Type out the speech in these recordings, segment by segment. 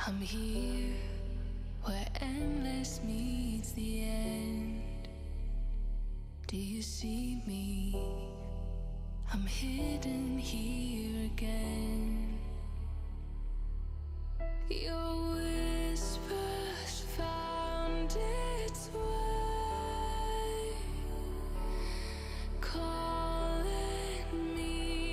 I'm here where endless meets the end. Do you see me? I'm hidden here again. Your whispers found its way, calling me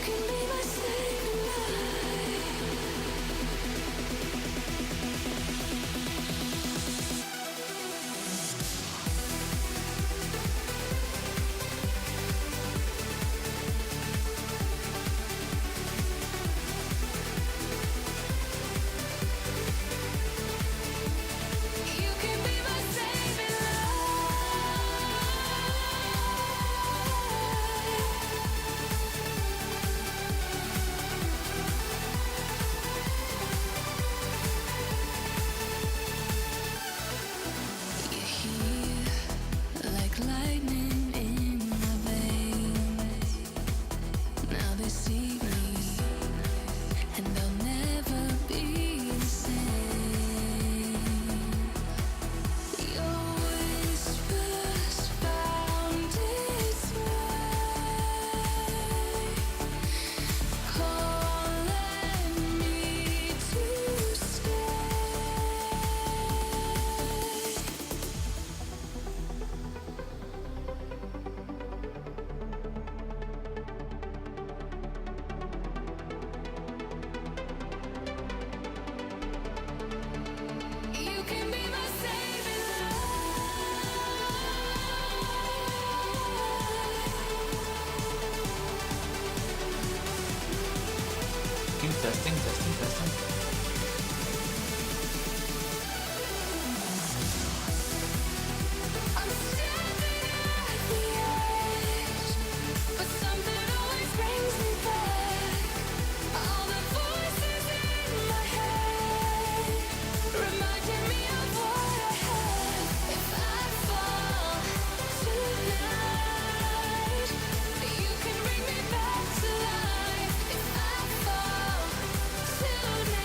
can be my saving light. You can be my saving light. You're here like lightning in my veins. Now they see me, and they'll never be the same. Your whispers found its way, calling me to stay. You can be my saving Keep testing, testing, testing. I'm standing at the edge, but something always brings me back. All the voices in my head reminding me of what I had. If I fall tonight, you can bring me back to life. If I fall tonight.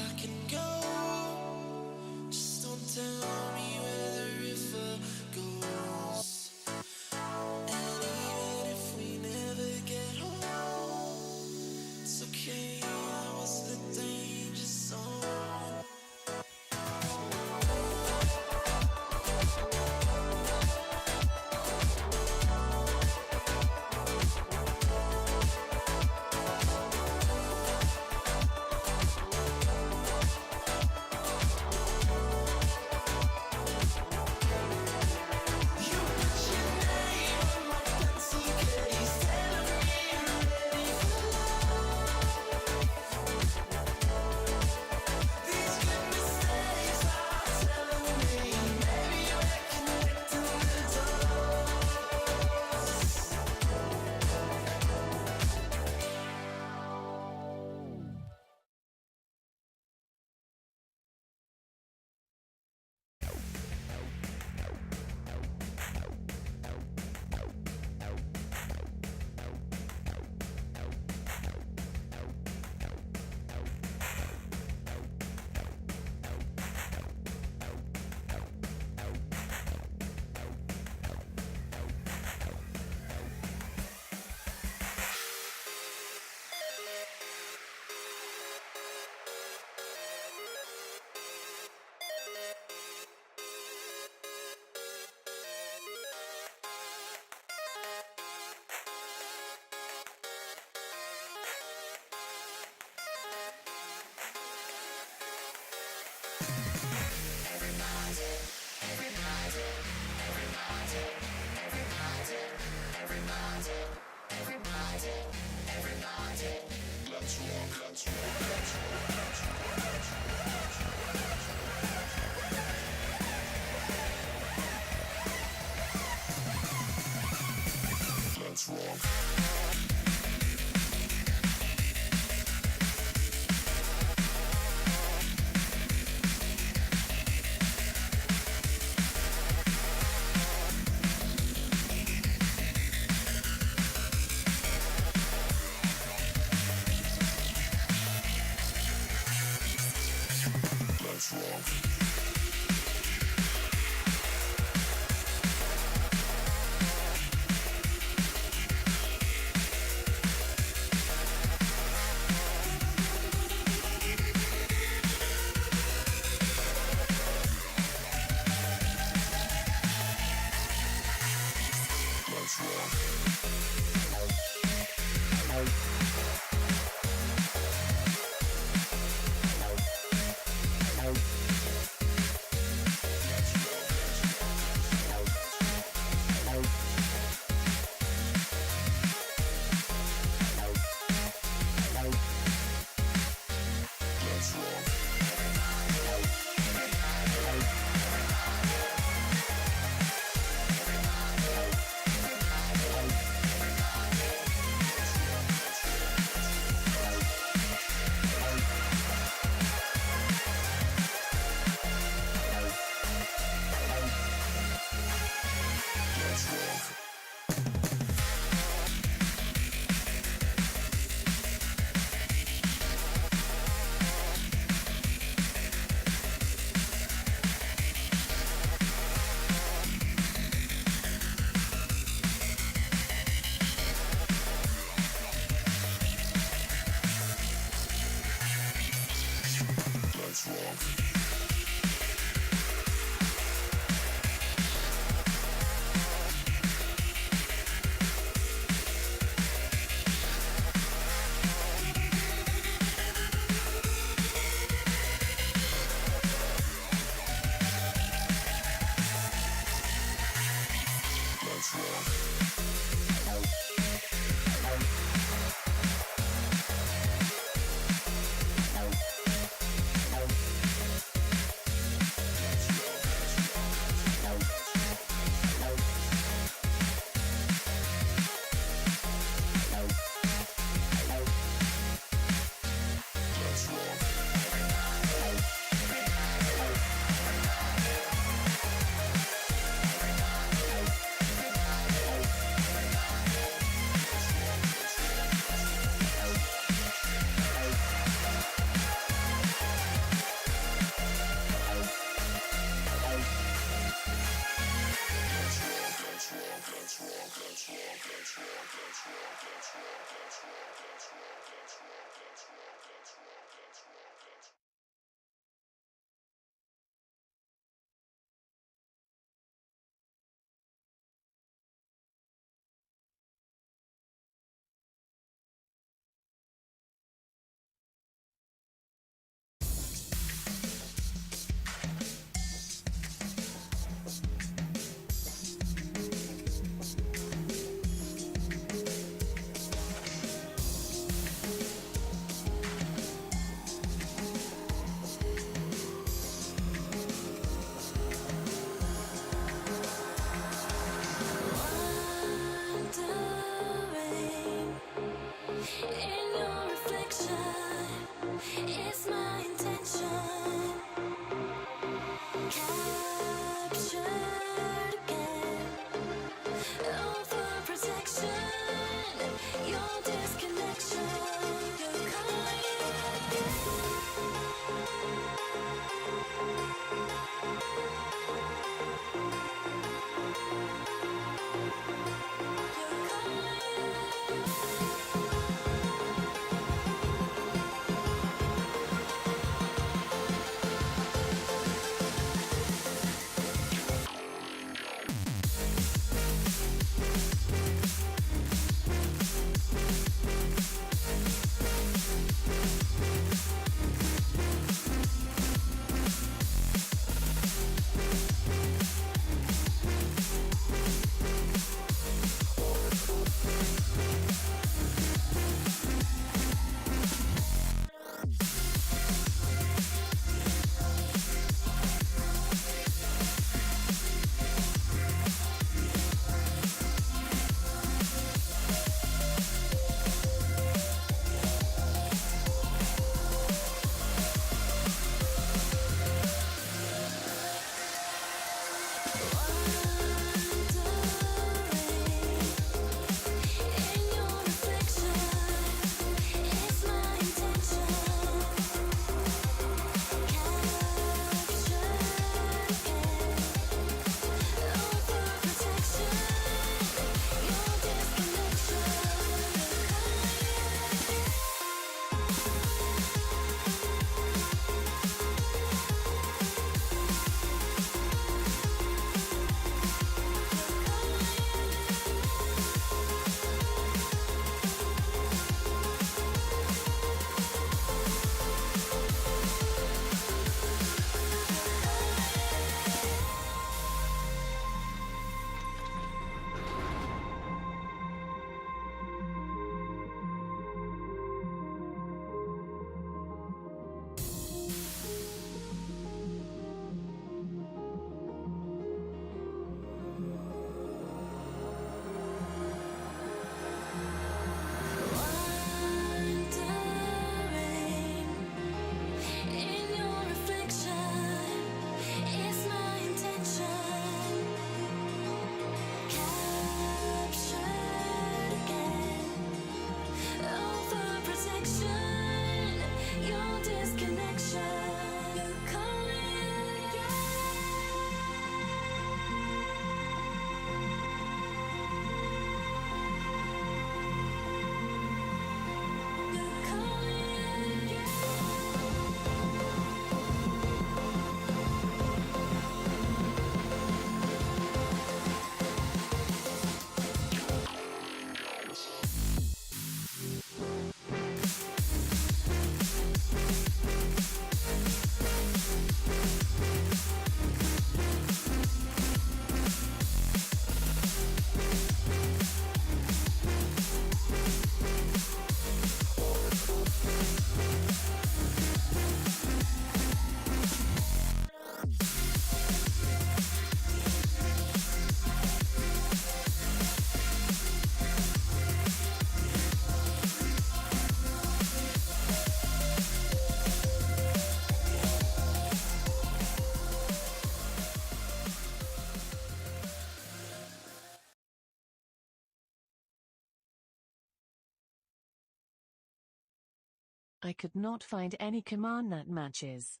I could not find any command that matches.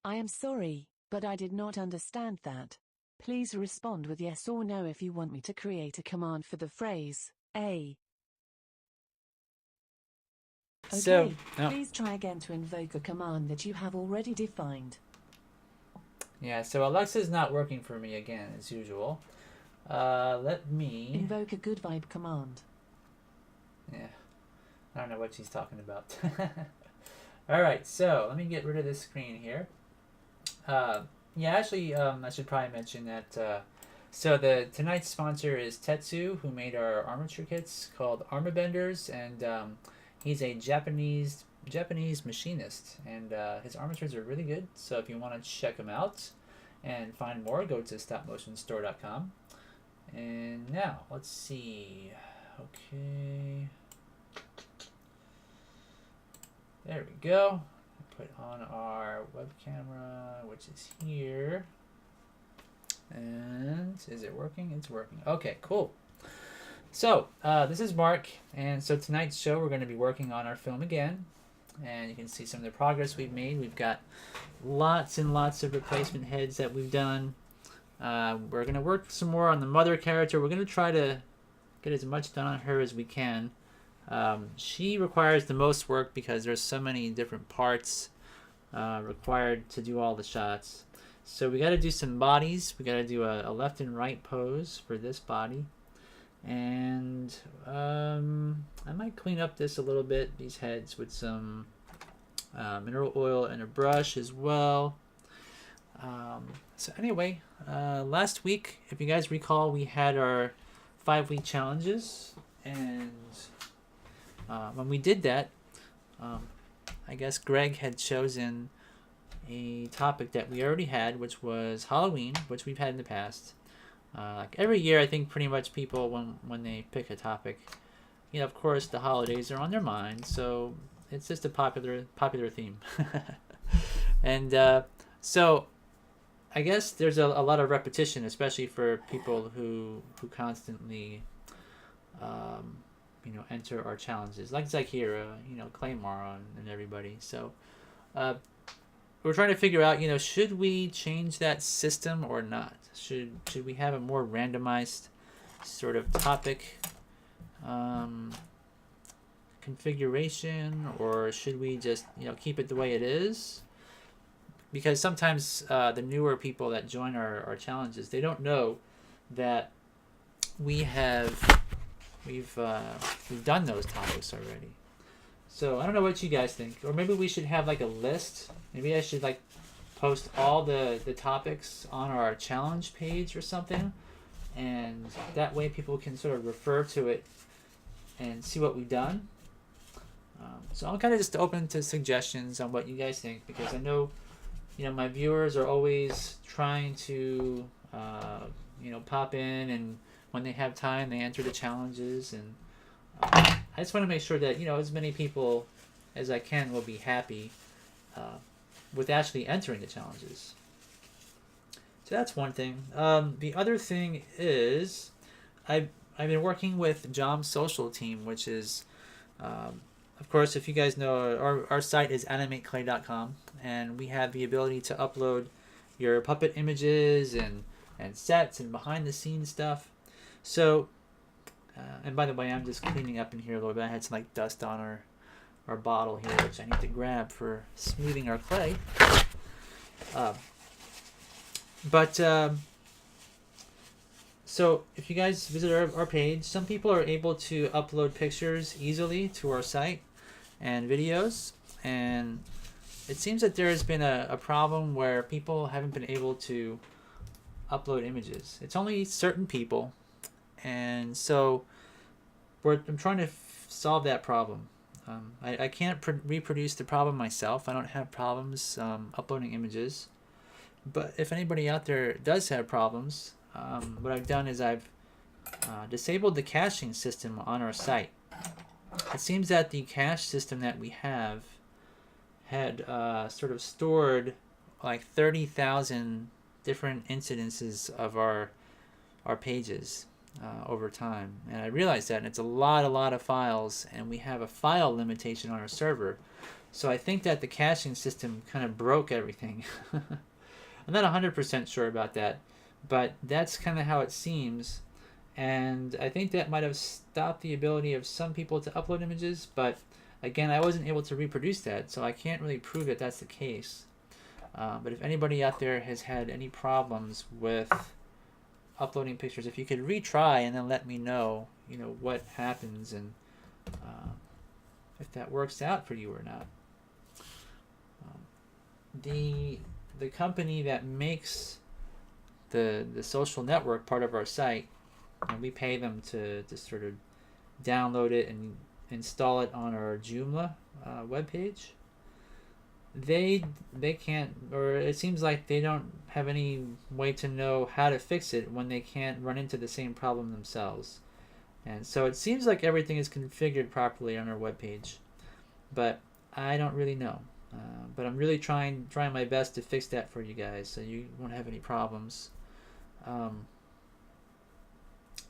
I am sorry, but I did not understand that. Please respond with yes or no if you want me to create a command for the phrase, a. Okay, So, please try again to invoke a command that you have already defined. yeah, so Alexa's not working for me again, as usual. Let me... Invoke a good vibe command. Yeah, I don't know what she's talking about. Alright, so let me get rid of this screen here. Yeah, actually, I should probably mention that, so tonight's sponsor is Tetsu, who made our armature kits called Armor Benders, and he's a Japanese machinist, and his armatures are really good, so if you want to check him out and find more, go to stopmotionstore.com. And now, let's see. Okay. There we go. Put on our web camera, which is here. And is it working? It's working. Okay, cool. So, this is Mark, and so tonight's show we're going to be working on our film again. And you can see some of the progress we've made. We've got lots and lots of replacement heads that we've done. We're going to work some more on the mother character. We're going to try to get as much done on her as we can. She requires the most work because there's so many different parts required to do all the shots. So we got to do some bodies. We got to do a left and right pose for this body. And I might clean up this a little bit, these heads, with some mineral oil and a brush as well. So anyway, last week, if you guys recall, we had our 5-week challenges, and when we did that, I guess Greg had chosen a topic that we already had, which was Halloween, which we've had in the past. Like every year, I think pretty much people, when they pick a topic, you know, of course, the holidays are on their mind, so it's just a popular theme. And so I guess there's a lot of repetition, especially for people who constantly, you know, enter our challenges, like Zakira, you know, Claymore, and everybody. So we're trying to figure out, you know, should we change that system or not? Should we have a more randomized sort of topic configuration, or should we just, you know, keep it the way it is? Because sometimes the newer people that join our challenges, they don't know that we've done those topics already. So I don't know what you guys think, or maybe we should have like a list. Maybe I should like post all the topics on our challenge page or something, and that way people can sort of refer to it and see what we've done. So I'm kind of just open to suggestions on what you guys think, because I know, you know, my viewers are always trying to, you know, pop in, and when they have time, they enter the challenges, and I just want to make sure that, you know, as many people as I can will be happy with actually entering the challenges. So that's one thing. The other thing is I've been working with Jom's social team, which is, of course, if you guys know, our site is animateclay.com, and we have the ability to upload your puppet images and sets and behind the scenes stuff. So, and by the way, I'm just cleaning up in here a little bit. I had some like dust on our bottle here, which I need to grab for smoothing our clay. So if you guys visit our page, some people are able to upload pictures easily to our site and videos, and it seems that there has been a problem where people haven't been able to upload images. It's only certain people, and so I'm trying to solve that problem. I can't reproduce the problem myself. I don't have problems uploading images, but if anybody out there does have problems, what I've done is I've disabled the caching system on our site. It seems that the cache system that we have had sort of stored like 30,000 different incidences of our pages. over time. And I realized that, and it's a lot of files, and we have a file limitation on our server. So I think that the caching system kind of broke everything. I'm not 100% sure about that, but that's kind of how it seems. And I think that might have stopped the ability of some people to upload images, but again, I wasn't able to reproduce that, so I can't really prove that that's the case. But if anybody out there has had any problems with uploading pictures, if you could retry and then let me know, what happens and if that works out for you or not. The company that makes the social network part of our site, and we pay them to sort of download it and install it on our Joomla webpage. They can't, or it seems like they don't have any way to know how to fix it when they can't run into the same problem themselves. And so it seems like everything is configured properly on our webpage, but I don't really know. But I'm really trying my best to fix that for you guys, so you won't have any problems.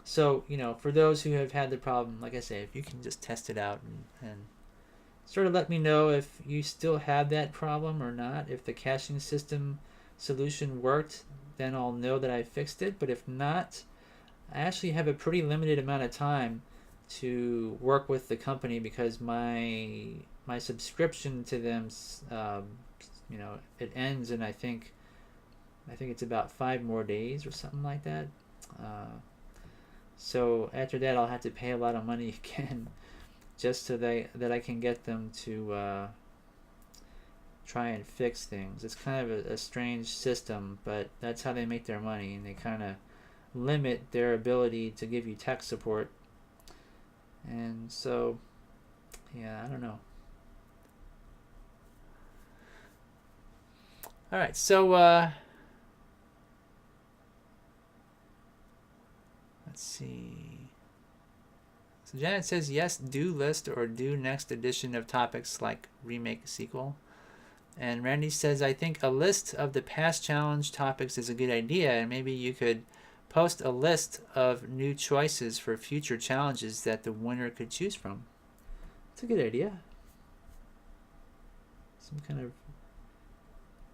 So for those who have had the problem, like I say, if you can just test it out and sort of let me know if you still have that problem or not. If the caching system solution worked, then I'll know that I fixed it. But if not, I actually have a pretty limited amount of time to work with the company, because my subscription to them, it ends in I think it's about 5 more days or something like that. So after that, I'll have to pay a lot of money again, just so that I can get them to try and fix things. It's kind of a strange system, but that's how they make their money, and they kind of limit their ability to give you tech support. And so, yeah, I don't know. All right, so let's see. So Janet says, yes, do list or do next edition of topics like remake sequel. And Randy says, I think a list of the past challenge topics is a good idea, and maybe you could post a list of new choices for future challenges that the winner could choose from. It's a good idea. Some kind of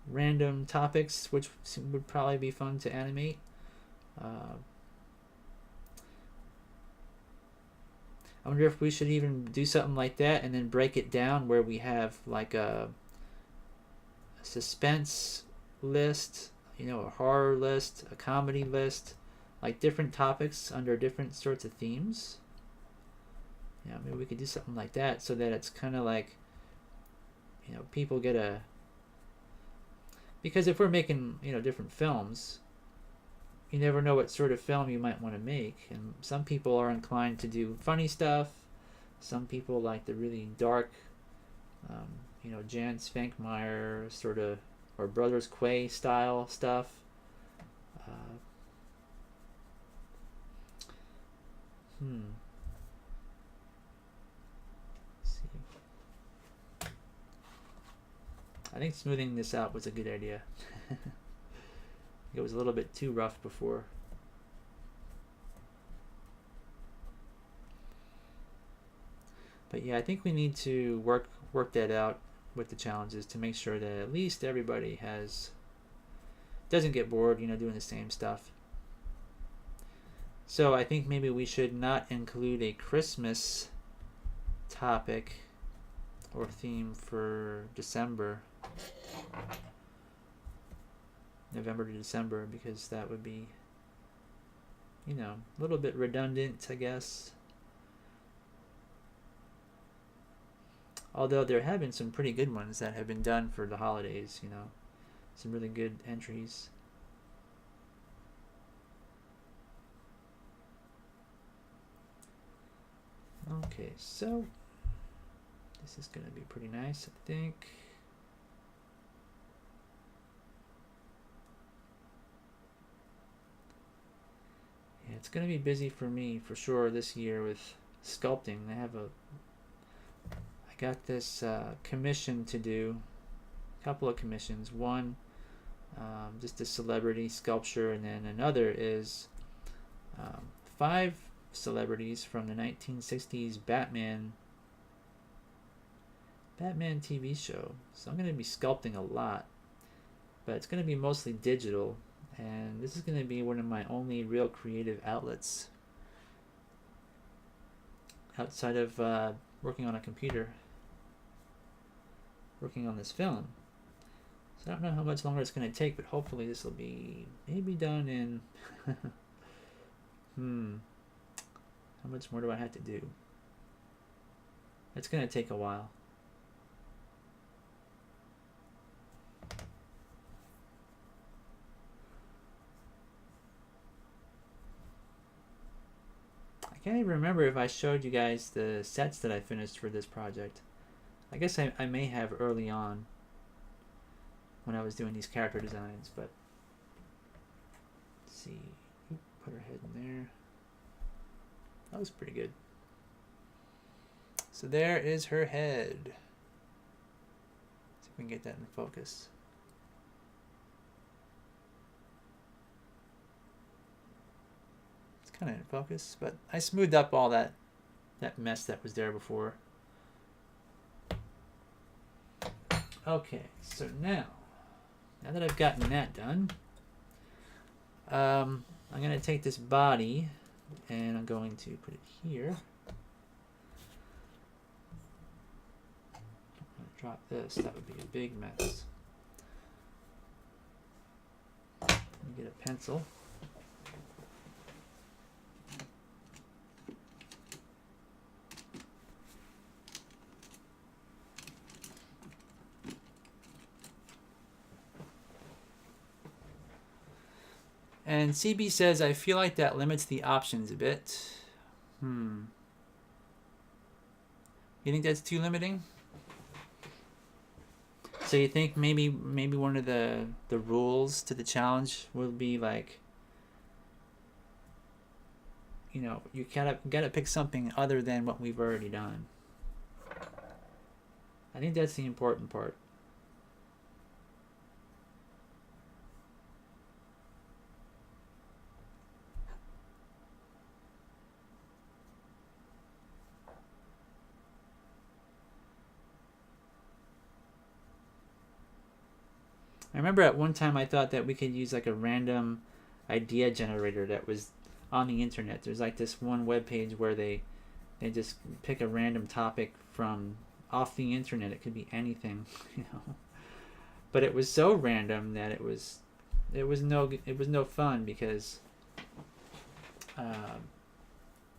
random topics, which would probably be fun to animate. I wonder if we should even do something like that and then break it down where we have like a suspense list, a horror list, a comedy list, like different topics under different sorts of themes. Yeah, maybe we could do something like that so that it's kind of like, people get a... Because if we're making, different films, you never know what sort of film you might want to make. And some people are inclined to do funny stuff. Some people like the really dark, Jan Spankmeyer sort of, or Brothers Quay style stuff. Let's see. I think smoothing this out was a good idea. It was a little bit too rough before. But yeah, I think we need to work that out with the challenges to make sure that at least everybody doesn't get bored, doing the same stuff. So I think maybe we should not include a Christmas topic or theme for December. November to December, because that would be, a little bit redundant, I guess. Although there have been some pretty good ones that have been done for the holidays, some really good entries. Okay, so this is going to be pretty nice, I think. Yeah, it's going to be busy for me for sure this year with sculpting. I got this commission to do, a couple of commissions. One, just a celebrity sculpture, and then another is 5 celebrities from the 1960s Batman TV show. So I'm going to be sculpting a lot, but it's going to be mostly digital, and this is going to be one of my only real creative outlets outside of working on a computer, working on this film. So I don't know how much longer it's going to take, but hopefully this will be maybe done in how much more do I have to do? It's going to take a while. I can't even remember if I showed you guys the sets that I finished for this project. I guess I may have early on when I was doing these character designs, but let's see. Put her head in there. That was pretty good. So there is her head. See if we can get that in focus. It's kind of in focus, but I smoothed up all that mess that was there before. Okay, so now that I've gotten that done, I'm going to take this body and I'm going to put it here. I'm going to drop this. That would be a big mess. Let me get a pencil. And CB says, I feel like that limits the options a bit. You think that's too limiting? So you think maybe one of the rules to the challenge will be like, you know, you gotta pick something other than what we've already done. I think that's the important part. I remember at one time I thought that we could use like a random idea generator that was on the internet. There's like this one web page where they just pick a random topic from off the internet. It could be anything, you know. But it was so random that it was no fun because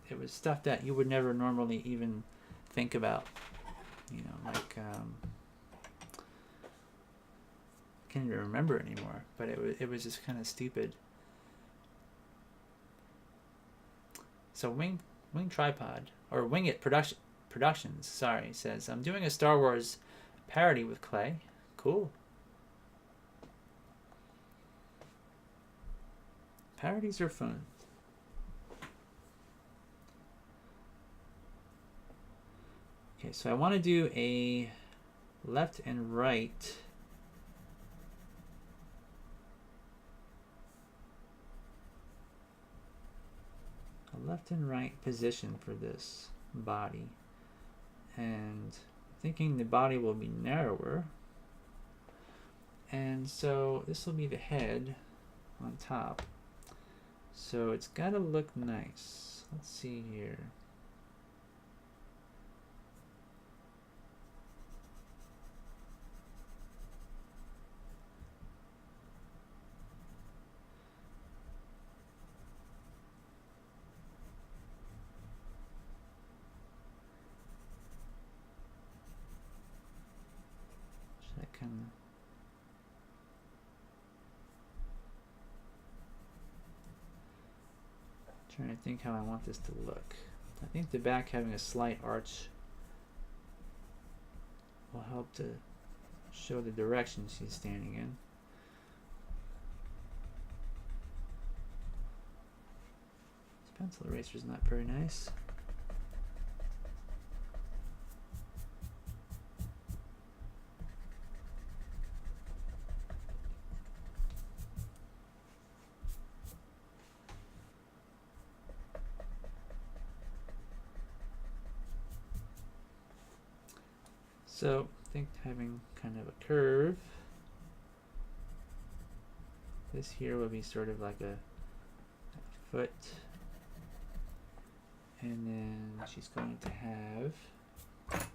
it was stuff that you would never normally even think about, you know, like can't even remember anymore, but it was just kind of stupid. So Wing Tripod, or Wing It Productions, sorry, says, I'm doing a Star Wars parody with clay. Cool. Parodies are fun. Okay, so I want to do a left and right position for this body, and thinking the body will be narrower, and so this will be the head on top, so it's got to look nice. Let's see here. Trying to think how I want this to look. I think the back having a slight arch will help to show the direction she's standing in. This pencil eraser is not very nice. So I think having kind of a curve. This here would be sort of like a foot. And then she's going to have something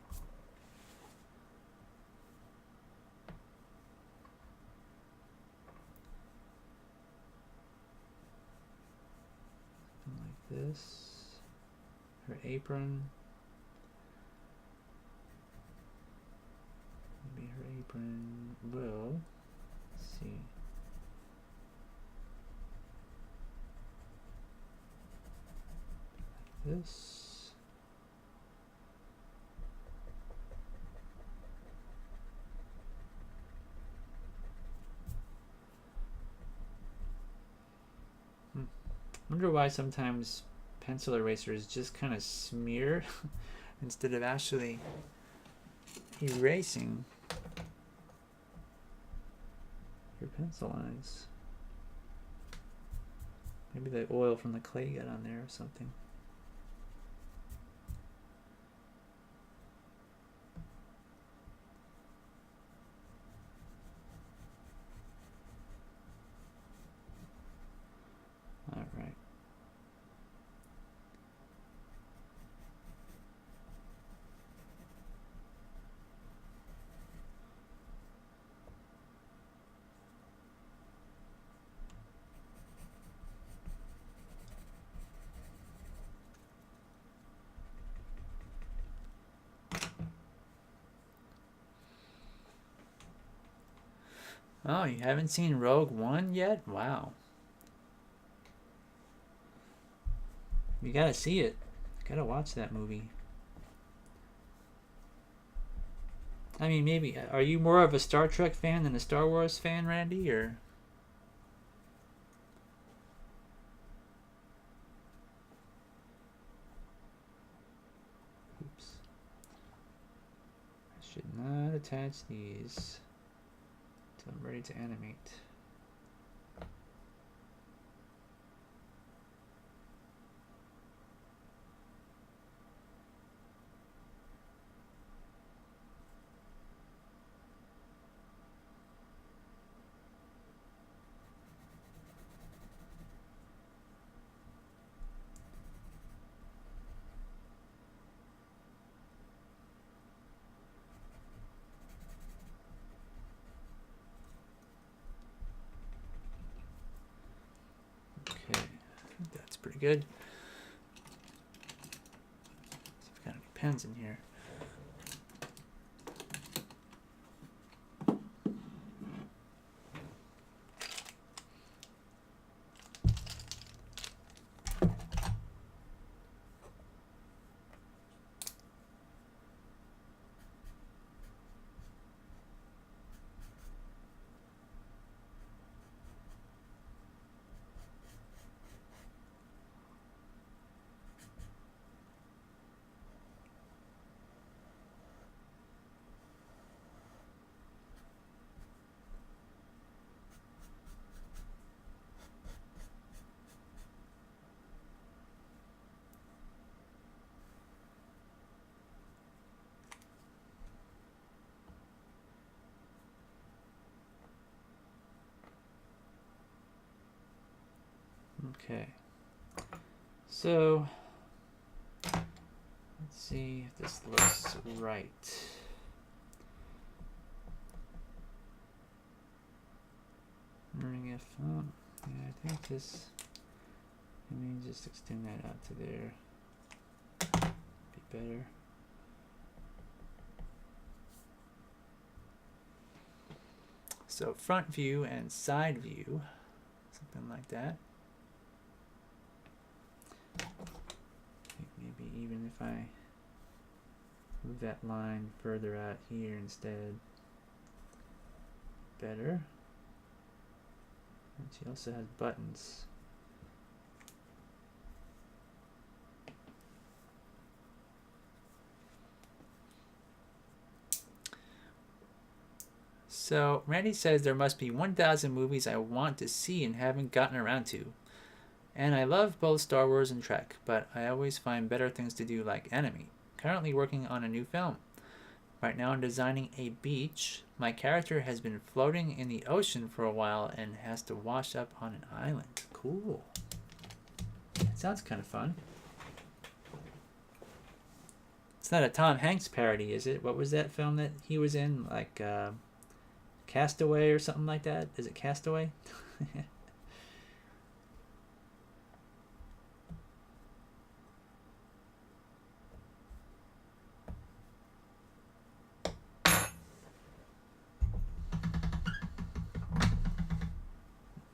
like this. Her apron. Maybe her apron will, let's see. Like this. I wonder why sometimes pencil erasers just kind of smear instead of actually erasing your pencil lines. Maybe the oil from the clay got on there or something. All right. Oh, you haven't seen Rogue One yet? Wow. You gotta see it. Gotta watch that movie. I mean, maybe. Are you more of a Star Trek fan than a Star Wars fan, Randy? Or. Oops. I should not attach these until I'm ready to animate. Okay, I think that's pretty good. See if I've got any pens in here. Okay, so let's see if this looks right. Wondering if, oh, yeah, I think this, let me just extend that out to there, be better. So front view and side view, something like that. I think maybe even if I move that line further out here instead, better. And she also has buttons. So Randy says there must be 1,000 movies I want to see and haven't gotten around to. And I love both Star Wars and Trek, but I always find better things to do like animate. Currently working on a new film. Right now I'm designing a beach. My character has been floating in the ocean for a while and has to wash up on an island. Cool. That sounds kind of fun. It's not a Tom Hanks parody, is it? What was that film that he was in? Like Castaway or something like that? Is it Castaway?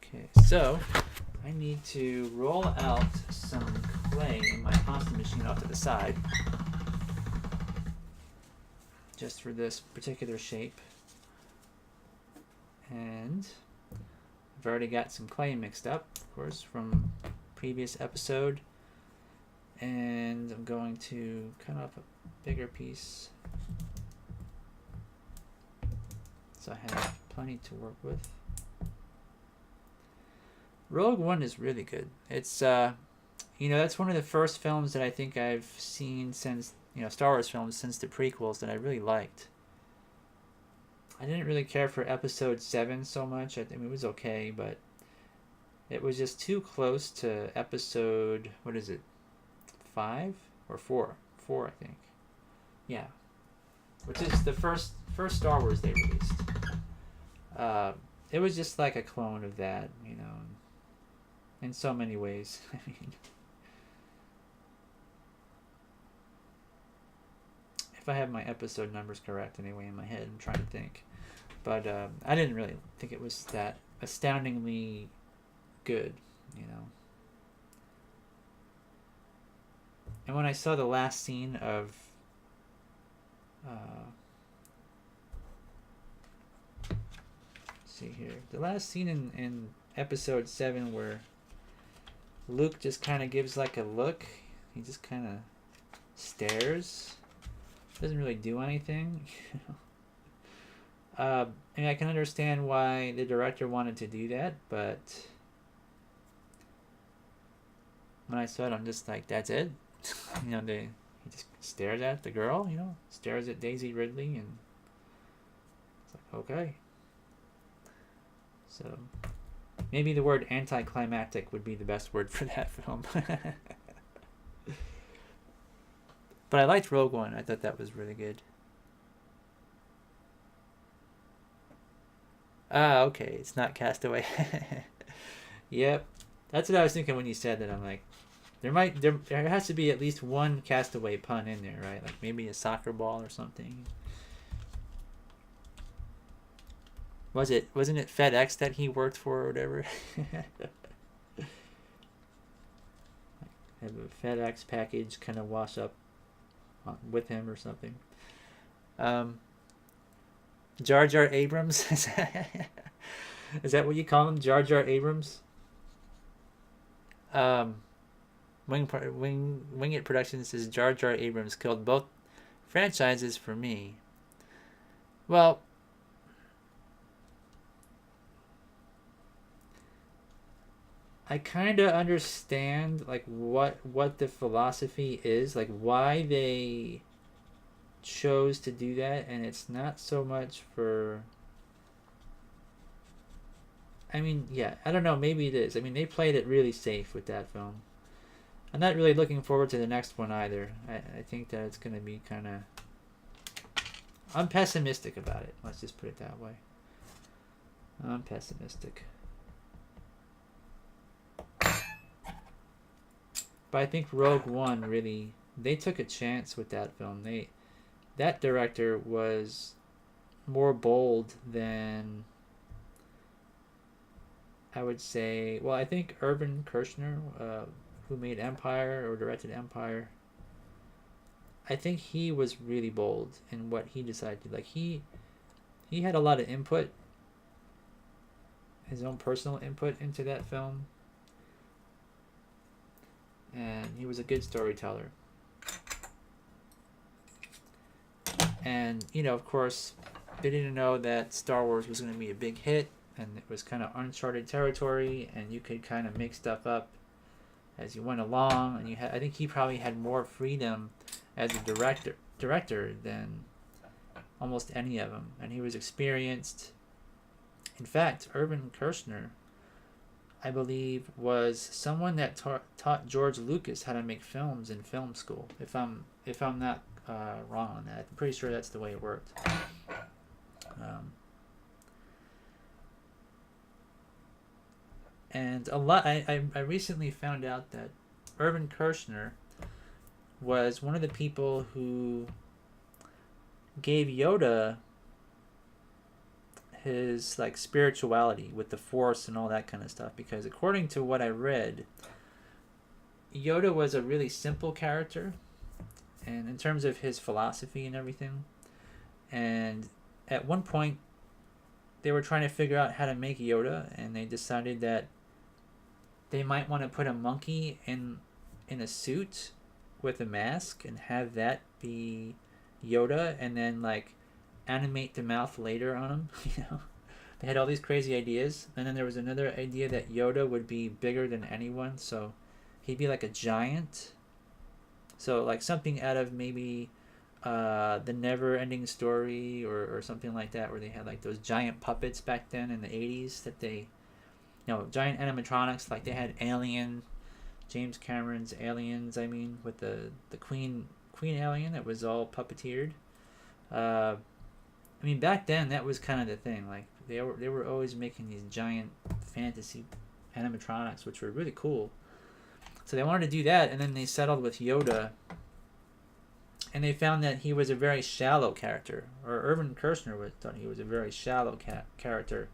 Okay, so I need to roll out some clay in my pasta machine off to the side, just for this particular shape. And I've already got some clay mixed up, of course, from previous episode. And I'm going to cut off a bigger piece, so I have plenty to work with. Rogue One is really good. It's that's one of the first films that I think I've seen since, Star Wars films since the prequels that I really liked. I didn't really care for Episode 7 so much. I mean, it was okay, but it was just too close to Episode, what is it, 5 or 4? 4, I think. Yeah, which is the first Star Wars they released. It was just like a clone of that, in so many ways. I mean, if I have my episode numbers correct anyway in my head, I'm trying to think. But I didn't really think it was that astoundingly good, And when I saw the last scene of let's see here, the last scene in Episode 7 where Luke just kind of gives like a look. He just kind of stares. Doesn't really do anything. I mean, I can understand why the director wanted to do that, but when I saw it, I'm just like, that's it. He just stares at the girl, stares at Daisy Ridley, and it's like, okay. So maybe the word anticlimactic would be the best word for that film. But I liked Rogue One. I thought that was really good. Ah, okay. It's not Castaway. Yep. That's what I was thinking when you said that. I'm like, there has to be at least one Castaway pun in there, right? Like maybe a soccer ball or something. Wasn't it FedEx that he worked for or whatever? Have a FedEx package kind of wash up with him or something. Jar Jar Abrams. Is that what you call him? Jar Jar Abrams? Wing It Productions says Jar Jar Abrams killed both franchises for me. Well, I kind of understand like what the philosophy is, like why they chose to do that, and it's not so much for, I mean, yeah, I don't know, maybe it is. I mean, they played it really safe with that film. I'm not really looking forward to the next one either. I think that it's going to be kind of, I'm pessimistic about it. Let's just put it that way. I'm pessimistic. But I think Rogue One really, they took a chance with that film. That director was more bold than, I would say, well, I think Irvin Kershner, who made Empire or directed Empire, I think he was really bold in what he decided to. Like he had a lot of input, his own personal input into that film. And he was a good storyteller. And, of course, they didn't know that Star Wars was going to be a big hit, and it was kind of uncharted territory, and you could kind of make stuff up as you went along. And I think he probably had more freedom as a director than almost any of them, and he was experienced. In fact, Irvin Kershner, I believe, was someone that taught George Lucas how to make films in film school. If I'm not wrong on that, I'm pretty sure that's the way it worked. And a lot. I recently found out that Irvin Kershner was one of the people who gave Yoda his like spirituality with the Force and all that kind of stuff, because according to what I read, Yoda was a really simple character, and in terms of his philosophy and everything. And at one point, they were trying to figure out how to make Yoda, and they decided that they might want to put a monkey in a suit with a mask and have that be Yoda, and then like animate the mouth later on him. They had all these crazy ideas, and then there was another idea that Yoda would be bigger than anyone, so he'd be like a giant. So like something out of maybe the Never-Ending Story or something like that, where they had like those giant puppets back then in the 80s that they, giant animatronics. Like they had Alien, James Cameron's Aliens, with the Queen alien that was all puppeteered. Back then that was kind of the thing. Like they were always making these giant fantasy animatronics, which were really cool. So they wanted to do that, and then they settled with Yoda, and they found that he was a very shallow character, or Irvin Kershner thought he was a very shallow character,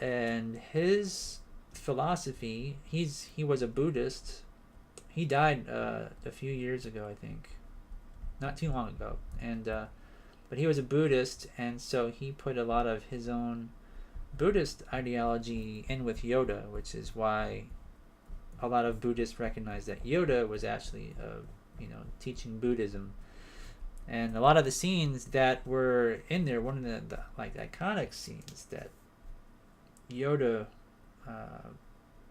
and his philosophy, he was a Buddhist. He died a few years ago, I think, not too long ago, and but he was a Buddhist, and so he put a lot of his own Buddhist ideology in with Yoda, which is why a lot of Buddhists recognize that Yoda was actually teaching Buddhism. And a lot of the scenes that were in there, one of the like iconic scenes that Yoda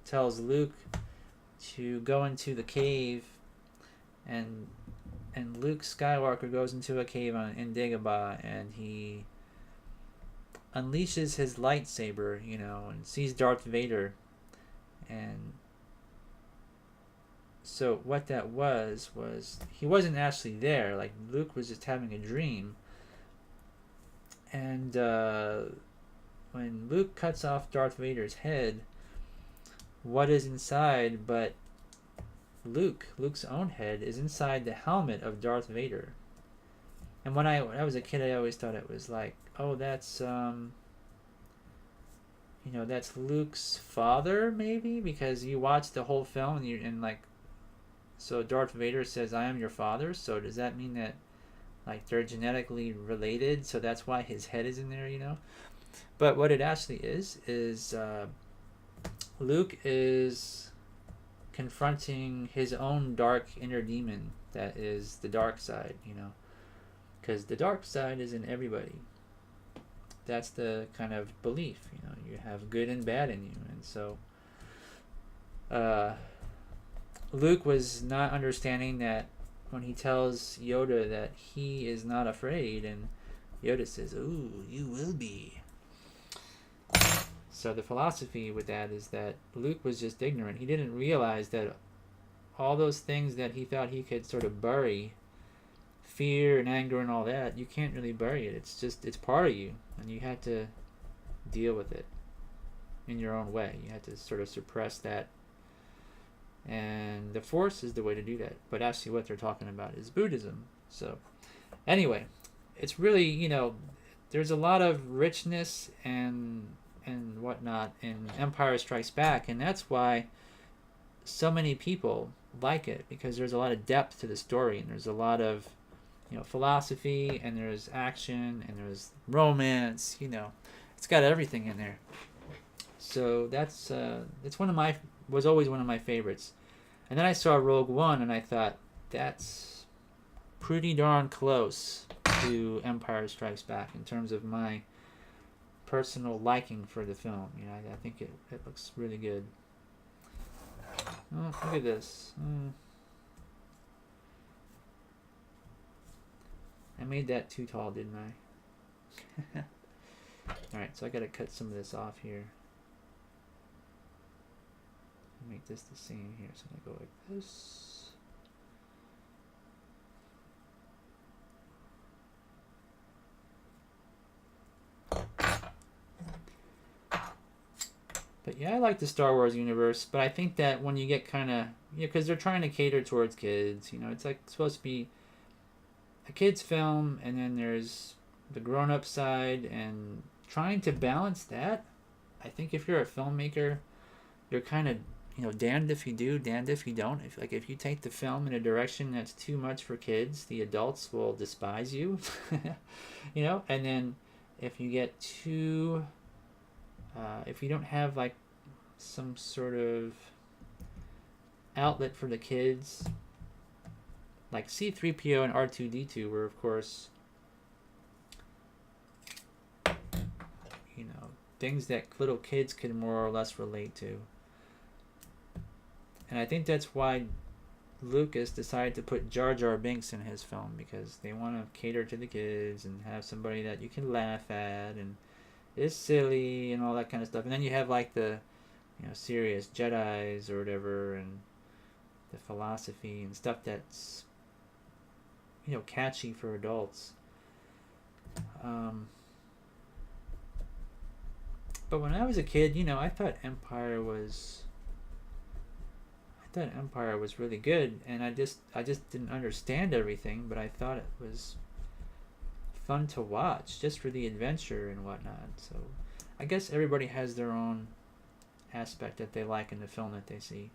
tells Luke to go into the cave, and Luke Skywalker goes into a cave in Dagobah, and he unleashes his lightsaber, and sees Darth Vader. And so what that was he wasn't actually there. Like Luke was just having a dream. And when Luke cuts off Darth Vader's head, what is inside but Luke's own head is inside the helmet of Darth Vader. And when I was a kid, I always thought it was like, oh, that's that's Luke's father, maybe, because you watch the whole film and so Darth Vader says, "I am your father." So does that mean that like they're genetically related? So that's why his head is in there, But what it actually is Luke is confronting his own dark inner demon that is the dark side, because the dark side is in everybody. That's the kind of belief, you have good and bad in you. And so Luke was not understanding that when he tells Yoda that he is not afraid, and Yoda says, "Ooh, you will be." So the philosophy with that is that Luke was just ignorant. He didn't realize that all those things that he thought he could sort of bury, fear and anger and all that, you can't really bury it. It's part of you, and you have to deal with it in your own way. You have to sort of suppress that. And the Force is the way to do that. But actually what they're talking about is Buddhism. So anyway, it's really, there's a lot of richness and whatnot in Empire Strikes Back, and that's why so many people like it, because there's a lot of depth to the story, and there's a lot of philosophy, and there's action, and there's romance. It's got everything in there. So that's it's was always one of my favorites. And then I saw Rogue One, and I thought, that's pretty darn close to Empire Strikes Back in terms of my personal liking for the film. I think it looks really good. Oh, look at this. I made that too tall, didn't I? Alright, so I gotta cut some of this off here. Make this the same here. So I'm gonna go like this. But yeah, I like the Star Wars universe, but I think that when you get kind of, because they're trying to cater towards kids, it's like supposed to be a kid's film, and then there's the grown-up side, and trying to balance that. I think if you're a filmmaker, you're kind of, damned if you do, damned if you don't. If you take the film in a direction that's too much for kids, the adults will despise you, and then if you get too, if you don't have like some sort of outlet for the kids, like C-3PO and R2-D2 were, of course, things that little kids could more or less relate to. And I think that's why Lucas decided to put Jar Jar Binks in his film, because they want to cater to the kids and have somebody that you can laugh at and is silly and all that kind of stuff. And then you have like the serious Jedis or whatever, and the philosophy and stuff that's catchy for adults. But when I was a kid, I thought Empire was really good, and I just didn't understand everything, but I thought it was fun to watch just for the adventure and whatnot. So I guess everybody has their own aspect that they like in the film that they see.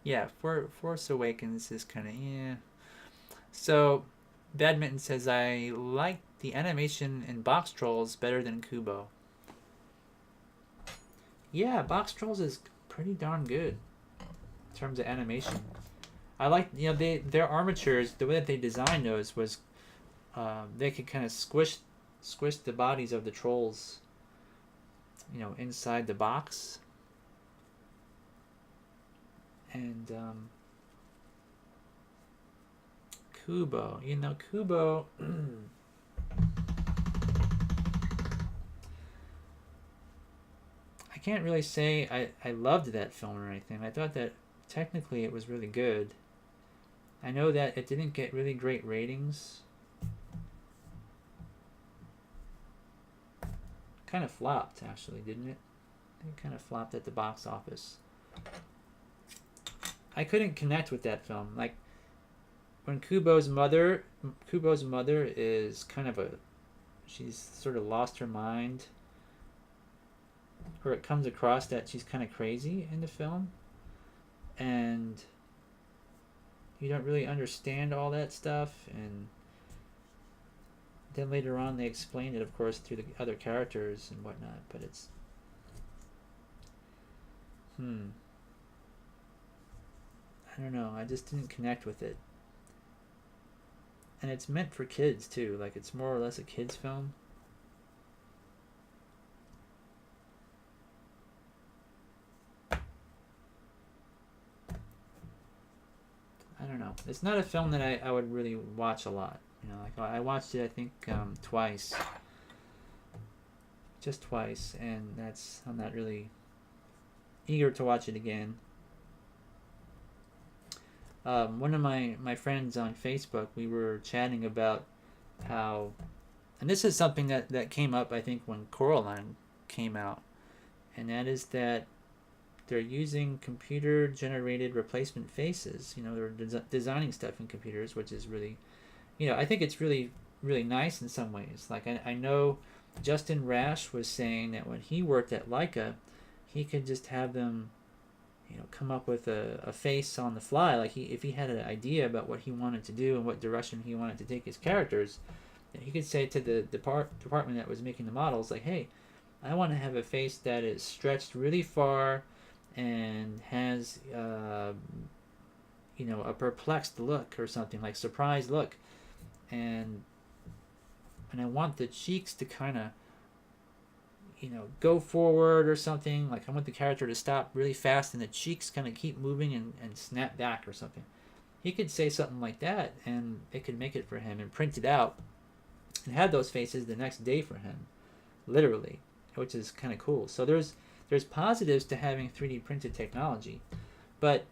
Yeah, Force Awakens is kind of, yeah. So, Badminton says, I like the animation in Box Trolls better than Kubo. Yeah, Box Trolls is pretty darn good in terms of animation. I like, their armatures, the way that they designed those was, they could kind of squish the bodies of the trolls, inside the box. And Kubo, Kubo. I can't really say I loved that film or anything. I thought that technically it was really good. I know that it didn't get really great ratings. Kind of flopped, actually, didn't it? It kind of flopped at the box office. I couldn't connect with that film. Like, when Kubo's mother is kind of she's sort of lost her mind, or it comes across that she's kind of crazy in the film, and you don't really understand all that stuff, and then later on they explain it, of course, through the other characters and whatnot, but it's I don't know, I just didn't connect with it. And it's meant for kids too, like it's more or less a kids film. I don't know. It's not a film that I would really watch a lot. Like I watched it, I think, twice. Just twice, and I'm not really eager to watch it again. One of my friends on Facebook, we were chatting about how, and this is something that came up, I think, when Coraline came out, and that is that they're using computer-generated replacement faces. They're designing stuff in computers, which is really, I think it's really, really nice in some ways. Like, I know Justin Rash was saying that when he worked at Leica, he could just have them come up with a face on the fly. Like if he had an idea about what he wanted to do and what direction he wanted to take his characters, he could say to the department that was making the models, like, hey, I want to have a face that is stretched really far and has a perplexed look or something, like surprised look, and and I want the cheeks to kind of, go forward or something. Like I want the character to stop really fast and the cheeks kind of keep moving and snap back or something. He could say something like that, and it could make it for him and print it out and have those faces the next day for him, literally, which is kind of cool. So there's positives to having 3D printed technology, but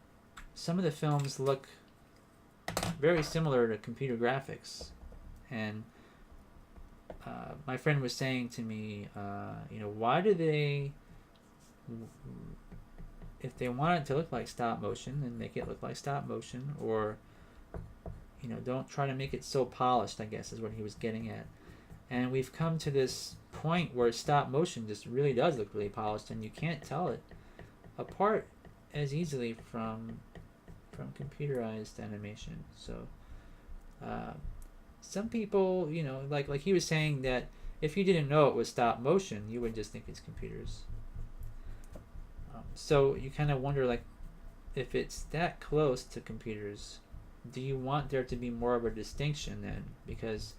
some of the films look very similar to computer graphics, and my friend was saying to me, why do they, if they want it to look like stop motion, then make it look like stop motion, or don't try to make it so polished, I guess is what he was getting at. And we've come to this point where stop motion just really does look really polished, and you can't tell it apart as easily from computerized animation. So some people, like he was saying that if you didn't know it was stop motion, you would just think it's computers. So you kind of wonder, like, if it's that close to computers, do you want there to be more of a distinction then? Because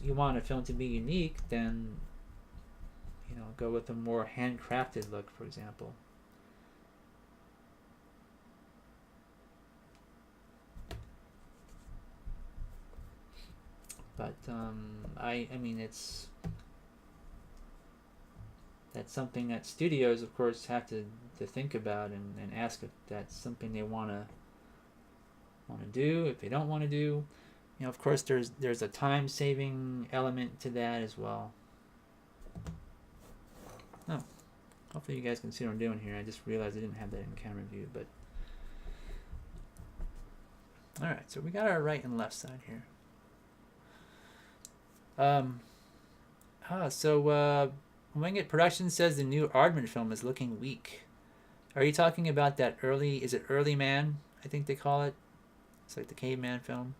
you want a film to be unique, then go with a more handcrafted look, for example. But I mean, that's something that studios, of course, have to think about and ask if that's something they want to do. If they don't want to do, of course, there's a time saving element to that as well. Oh, hopefully you guys can see what I'm doing here. I just realized I didn't have that in camera view, but all right. So we got our right and left side here. Wingit Production says the new Aardman film is looking weak. Are you talking about that early Man? I think they call it. It's like the caveman film.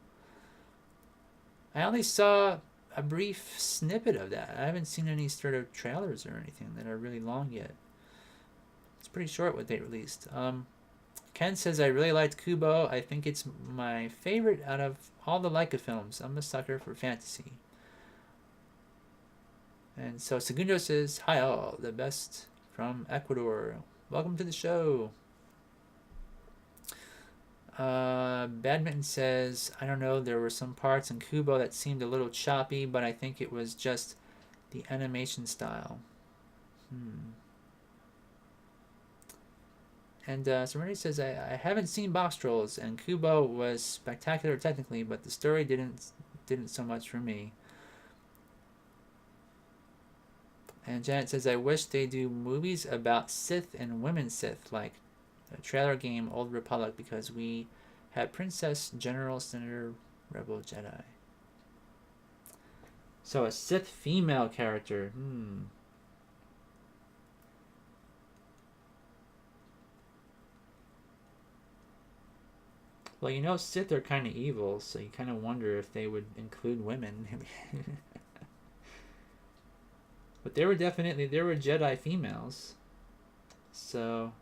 I only saw a brief snippet of that. I haven't seen any sort of trailers or anything that are really long yet. It's pretty short what they released. Ken says, I really liked Kubo. I think it's my favorite out of all the Leica films. I'm a sucker for fantasy. And so Segundo says, hi all, the best from Ecuador. Welcome to the show. Badminton says, I don't know, there were some parts in Kubo that seemed a little choppy, but I think it was just the animation style. And Serenity says, I haven't seen Box Trolls, and Kubo was spectacular technically, but the story didn't so much for me. And Janet says, I wish they do movies about Sith and women Sith, like the trailer game Old Republic, because we had Princess, General, Senator, Rebel, Jedi. So a Sith female character. Well, Sith are kind of evil, so you kind of wonder if they would include women. But there were Jedi females. So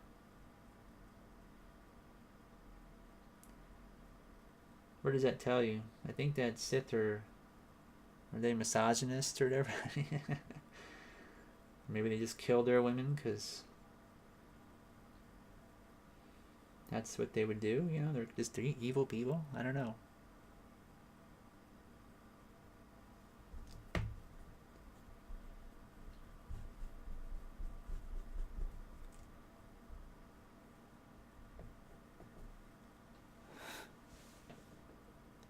where does that tell you? I think that Sith are they misogynist or whatever? Maybe they just kill their women because that's what they would do. They're just evil people. I don't know.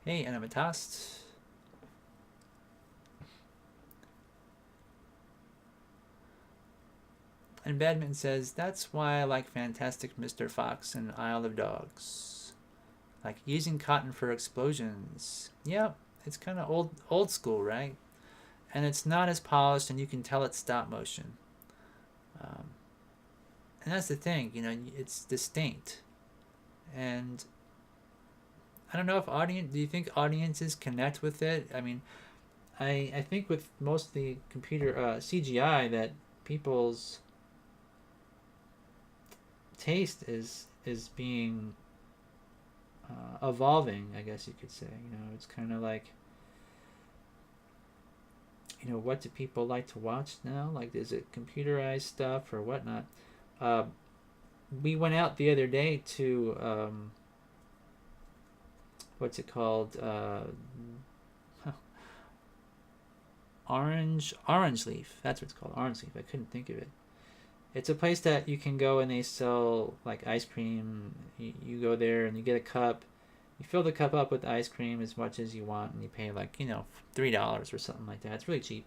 Hey, Animatast. And Badminton says, that's why I like Fantastic Mr. Fox and Isle of Dogs. Like using cotton for explosions. Yep, it's kind of old school, right? And it's not as polished, and you can tell it's stop motion. And that's the thing, it's distinct. And I don't know if do you think audiences connect with it? I mean, I think with most of the computer CGI that people's taste is being evolving, I guess you could say. It's kind of like what do people like to watch now? Like, is it computerized stuff or whatnot? We went out the other day to what's it called? Orange Leaf. That's what it's called. Orange Leaf. I couldn't think of it. It's a place that you can go and they sell like ice cream. You go there and you get a cup. You fill the cup up with ice cream as much as you want, and you pay like $3 or something like that. It's really cheap.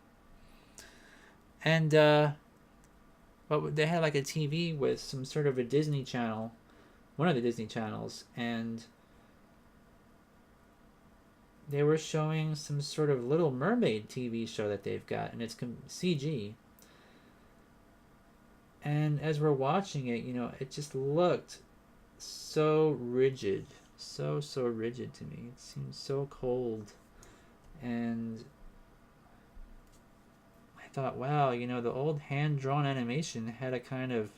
And but they had like a TV with some sort of a Disney channel, one of the Disney channels, and they were showing some sort of Little Mermaid TV show that they've got, and it's CG. And as we're watching it, it just looked so rigid, so rigid to me. It seemed so cold, and I thought, wow, the old hand-drawn animation had a kind of,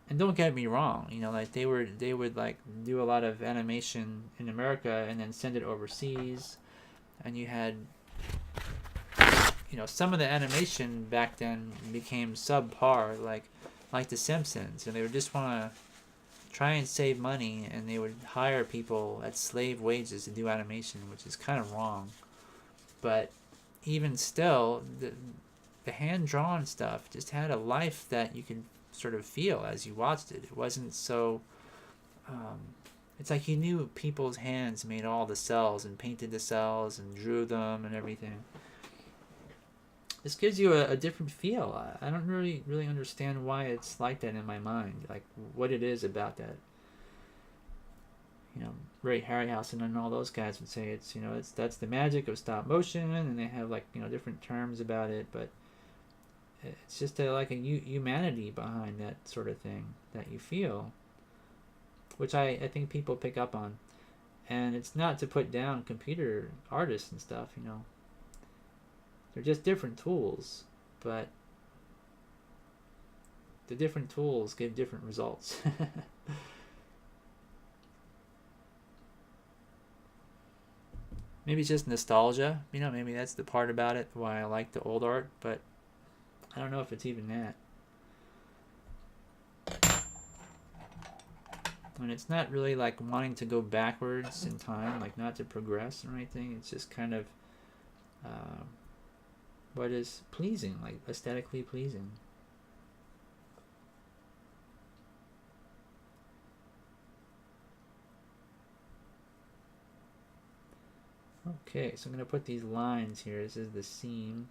and don't get me wrong, like they would like do a lot of animation in America and then send it overseas, and you had, some of the animation back then became subpar, like The Simpsons, and they would just want to try and save money, and they would hire people at slave wages to do animation, which is kind of wrong. But even still, the hand-drawn stuff just had a life that you could sort of feel as you watched it. It wasn't so... it's like you knew people's hands made all the cells and painted the cells and drew them and everything. This gives you a different feel. I don't really understand why it's like that in my mind. Like, what it is about that. Ray Harryhausen and all those guys would say that's the magic of stop motion, and they have like different terms about it, but it's just like a humanity behind that sort of thing that you feel, which I think people pick up on. And it's not to put down computer artists and stuff, they're just different tools, but the different tools give different results. Maybe it's just nostalgia, maybe that's the part about it why I like the old art, but I don't know if it's even that. And it's not really like wanting to go backwards in time, like not to progress or anything. It's just kind of what is pleasing, like aesthetically pleasing. Okay, so I'm going to put these lines here. This is the seam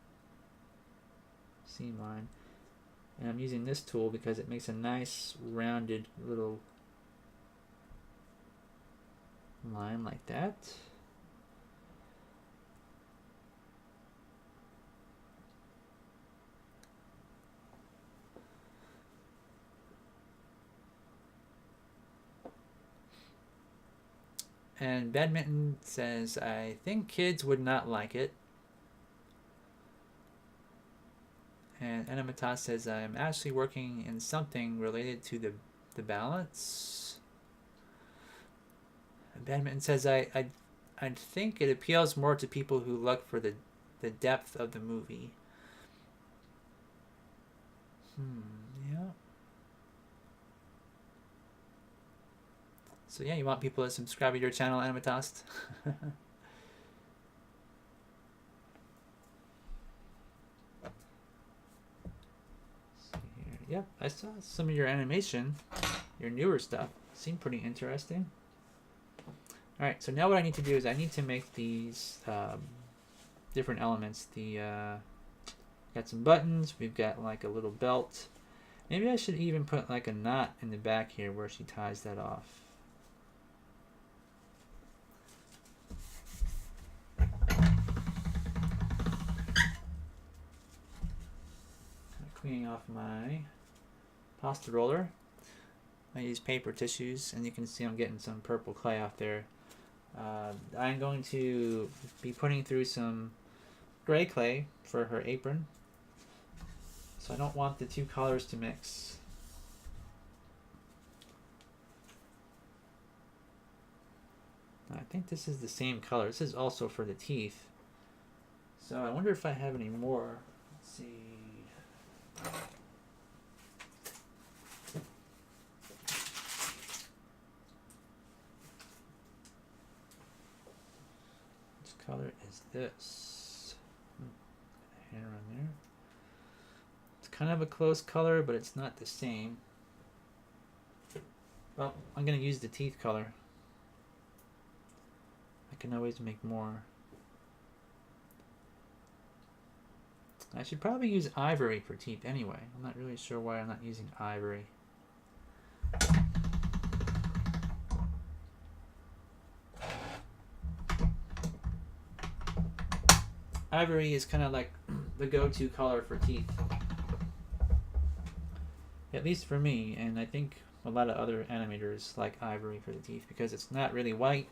line. And I'm using this tool because it makes a nice rounded little line like that. And Badminton says, I think kids would not like it. And Enemitas says, I'm actually working in something related to the balance. And Badminton says, I think it appeals more to people who look for the depth of the movie. Yeah. So yeah, you want people to subscribe to your channel, Animatost. Yep, I saw some of your animation, your newer stuff. Seemed pretty interesting. Alright, so now what I need to do is I need to make these different elements. Got some buttons, we've got like a little belt. Maybe I should even put like a knot in the back here where she ties that off. Cleaning off my pasta roller. I use paper tissues, and you can see I'm getting some purple clay off there. I'm going to be putting through some gray clay for her apron, so I don't want the two colors to mix. I think this is the same color. This is also for the teeth. So I wonder if I have any more. Let's see. Which color is this? Hair on there. It's kind of a close color, but it's not the same. Well, I'm going to use the teeth color. I can always make more. I should probably use ivory for teeth anyway. I'm not really sure why I'm not using ivory. Ivory is kind of like the go-to color for teeth. At least for me, and I think a lot of other animators like ivory for the teeth because it's not really white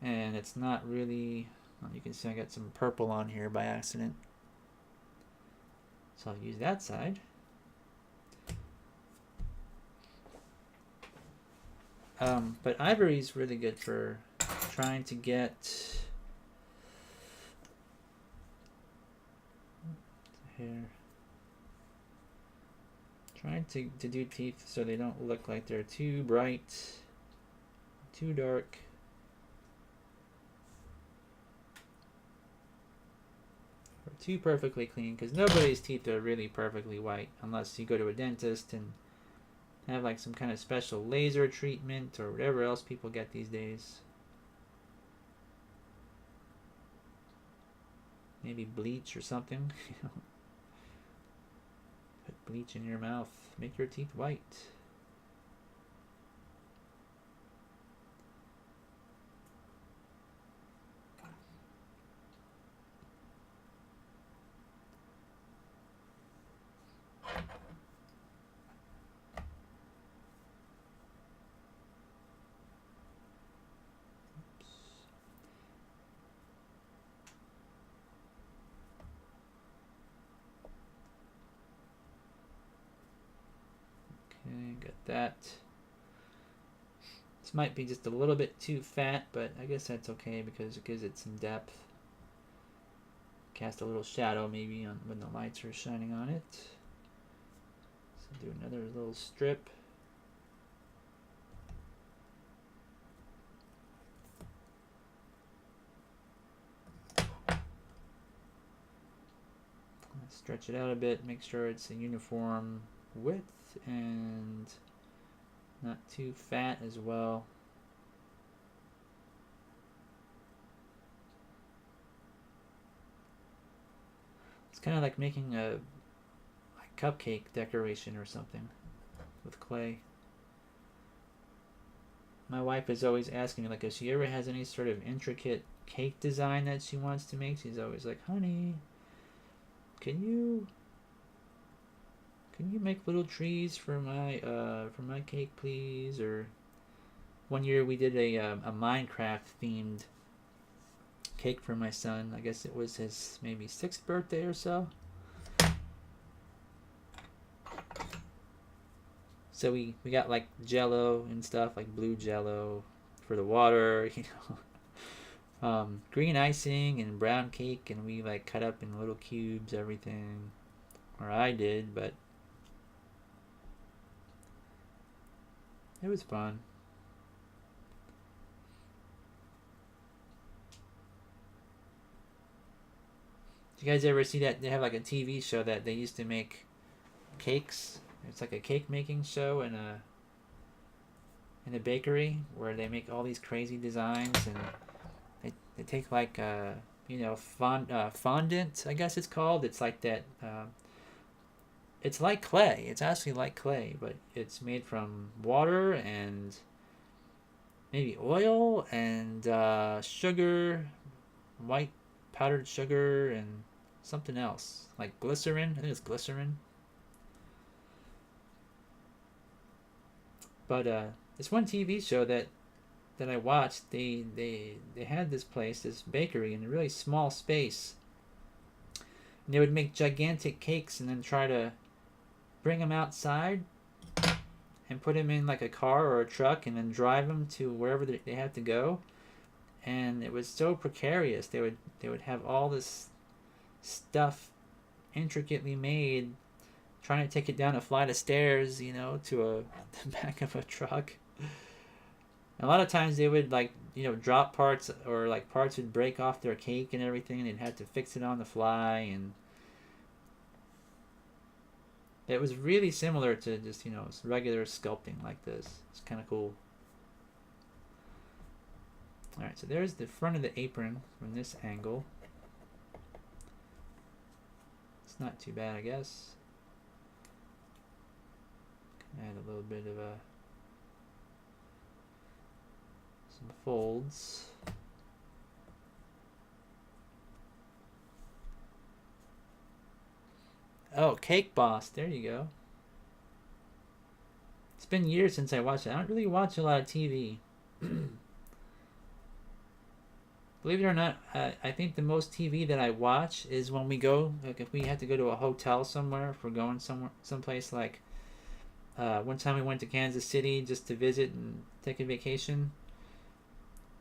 and it's not really, well, you can see I got some purple on here by accident. So I'll use that side. But ivory is really good for trying to get hair. Trying to do teeth so they don't look like they're too bright, too dark. Or too perfectly clean, because nobody's teeth are really perfectly white unless you go to a dentist and have like some kind of special laser treatment or whatever else people get these days. Maybe bleach or something. Put bleach in your mouth. Make your teeth white. Okay, got that. This might be just a little bit too fat, but I guess that's okay because it gives it some depth. Cast a little shadow maybe on when the lights are shining on it. So do another little strip. Stretch it out a bit, make sure it's a uniform width and not too fat as well. It's kind of like making a cupcake decoration or something with clay. My wife is always asking me, like, if she ever has any sort of intricate cake design that she wants to make, she's always like, honey, can you make little trees for my cake, please? Or one year we did a Minecraft themed cake for my son. I guess it was his maybe 6th birthday or so. So we got like jello and stuff, like blue jello for the water, you know. Green icing and brown cake, and we like cut up in little cubes everything, or I did, but it was fun. Did you guys ever see that? They have like a TV show that they used to make cakes. It's like a cake making show in a bakery where they make all these crazy designs, and they take like fondant, I guess it's called. It's like that. It's like clay. It's actually like clay, but it's made from water and maybe oil and sugar, white powdered sugar, and something else like glycerin. I think it's glycerin. But this one TV show that I watched, they had this place, this bakery, in a really small space. And they would make gigantic cakes and then try to bring them outside and put them in like a car or a truck and then drive them to wherever they had to go. and it was so precarious. They would have all this stuff intricately made, trying to take it down a flight of stairs, you know, to the back of a truck. A lot of times they would, like, you know, drop parts, or like parts would break off their cake and everything, and they'd have to fix it on the fly. And it was really similar to just, you know, regular sculpting like this. It's kind of cool. Alright, so there's the front of the apron from this angle. It's not too bad, I guess. Add a little bit of some folds. Oh, Cake Boss. There you go. It's been years since I watched it. I don't really watch a lot of TV. Believe it or not, I think the most TV that I watch is when we go, like if we have to go to a hotel somewhere, if we're going someplace like, one time we went to Kansas City just to visit and take a vacation.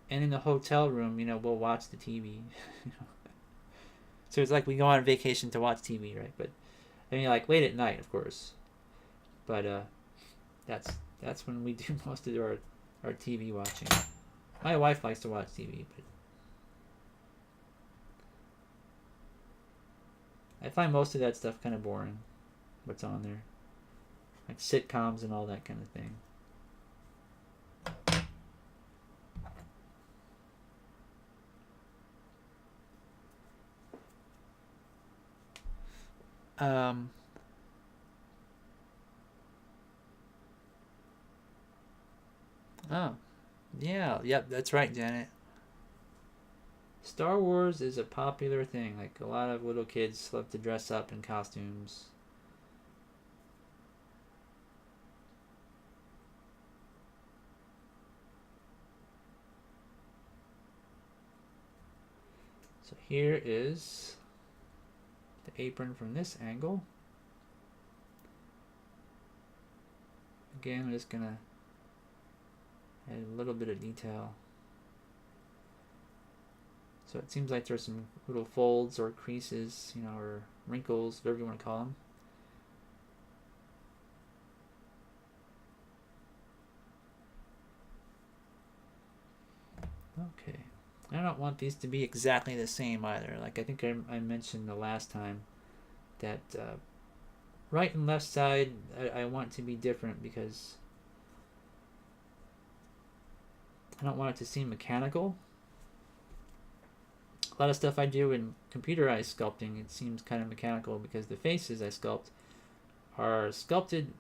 And in the hotel room, you know, we'll watch the TV. So it's like we go on vacation to watch TV, right? But I mean, like late at night, of course. But that's when we do most of our TV watching. My wife likes to watch TV, but I find most of that stuff kind of boring. What's on there, like sitcoms and all that kind of thing. Oh, yeah, yep, that's right, Janet. Star Wars is a popular thing. Like, a lot of little kids love to dress up in costumes. So here is the apron from this angle. Again, I'm just gonna add a little bit of detail. So it seems like there's some little folds or creases, you know, or wrinkles, whatever you want to call them. Okay. I don't want these to be exactly the same either. Like I think I mentioned the last time that right and left side I want to be different because I don't want it to seem mechanical. A lot of stuff I do in computerized sculpting, it seems kind of mechanical because the faces I sculpt are sculpted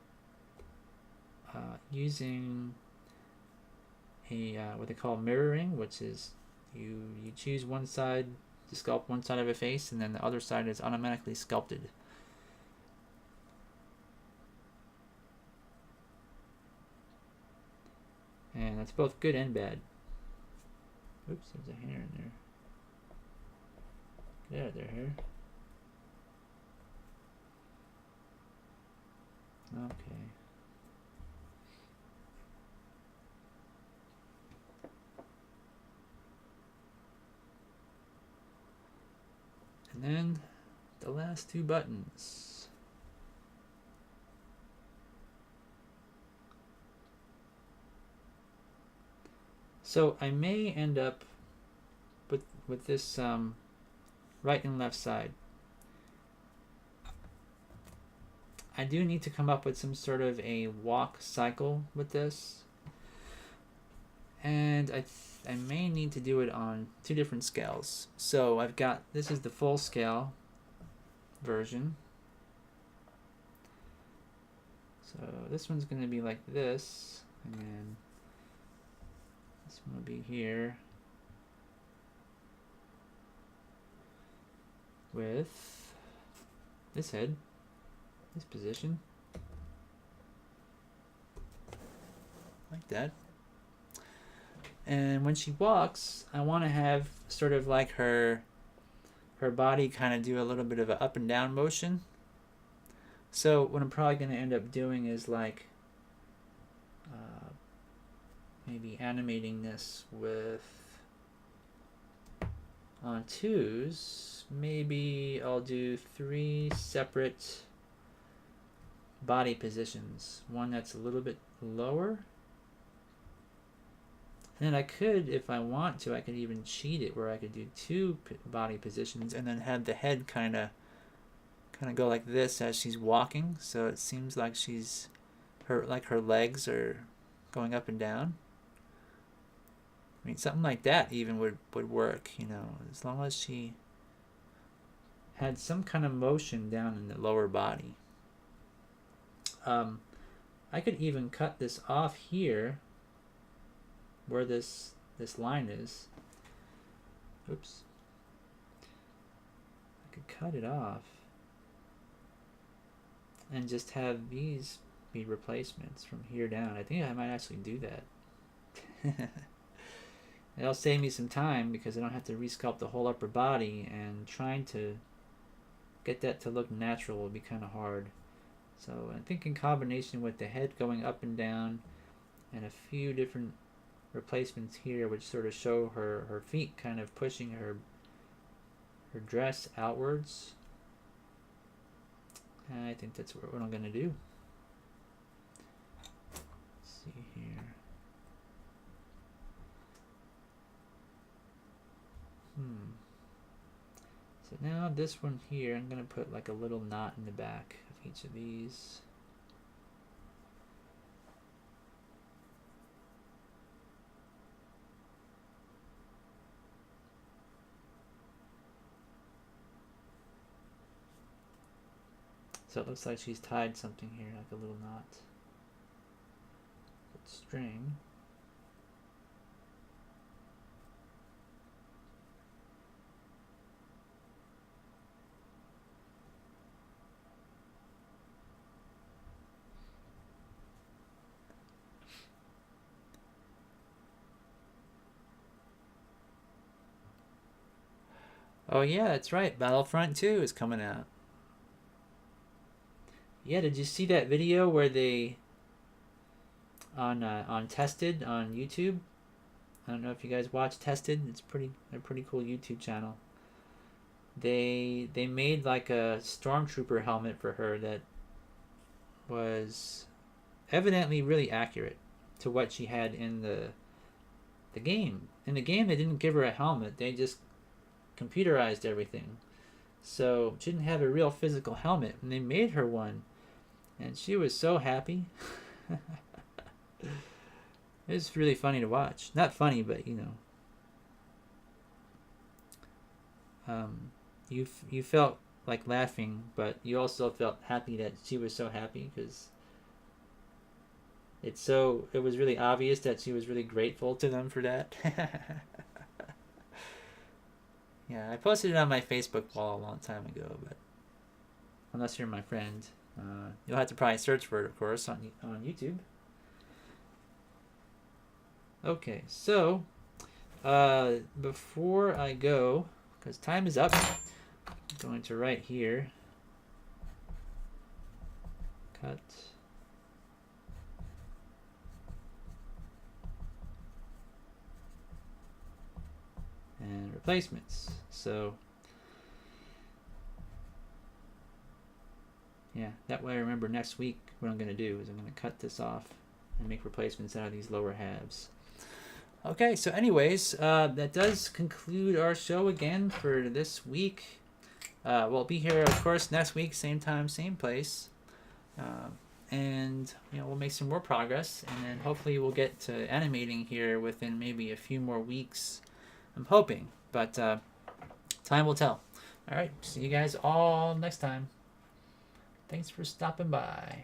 using a what they call mirroring, which is you choose one side to sculpt one side of a face, and then the other side is automatically sculpted. And that's both good and bad. Oops, there's a hair in there. Get out of there, hair. Okay. And then the last two buttons. So I may end up with this right and left side. I do need to come up with some sort of a walk cycle with this, and I may need to do it on two different scales. So I've got, this is the full scale version. So this one's going to be like this, and then this one will be here with this head, this position, like that. And when she walks, I want to have sort of like her body kind of do a little bit of an up and down motion. So what I'm probably going to end up doing is like maybe animating this with on 2s, maybe I'll do 3 separate body positions. One that's a little bit lower. And then I could, if I want to, I could even cheat it where I could do 2 body positions and then have the head kind of go like this as she's walking, so it seems like her legs are going up and down. I mean, something like that even would work, you know, as long as she had some kind of motion down in the lower body. I could even cut this off here where this line is. Oops. I could cut it off and just have these be replacements from here down. I think I might actually do that. It'll save me some time because I don't have to resculpt the whole upper body, and trying to get that to look natural will be kind of hard. So I think in combination with the head going up and down and a few different replacements here which sort of show her feet kind of pushing her dress outwards, I think that's what I'm going to do. Let's see here. So now this one here, I'm going to put like a little knot in the back of each of these. So it looks like she's tied something here, like a little knot. Put string. Oh yeah, that's right. Battlefront 2 is coming out. Yeah, did you see that video where they on Tested on YouTube? I don't know if you guys watch Tested. It's a pretty cool YouTube channel. They made like a stormtrooper helmet for her that was evidently really accurate to what she had in the game. In the game, they didn't give her a helmet. They just computerized everything. So she didn't have a real physical helmet, and they made her one. And she was so happy. It was really funny to watch. Not funny, but you know. You felt like laughing, but you also felt happy that she was so happy because it was really obvious that she was really grateful to them for that. Yeah, I posted it on my Facebook wall a long time ago, but unless you're my friend, you'll have to probably search for it, of course, on YouTube. Okay, so before I go, because time is up, I'm going to write here, cut and replacements. So yeah, that way I remember next week what I'm going to do is I'm going to cut this off and make replacements out of these lower halves. Okay, so anyways, that does conclude our show again for this week. We'll be here, of course, next week, same time, same place. And you know, we'll make some more progress, and then hopefully we'll get to animating here within maybe a few more weeks. I'm hoping, but time will tell. All right, see you guys all next time. Thanks for stopping by.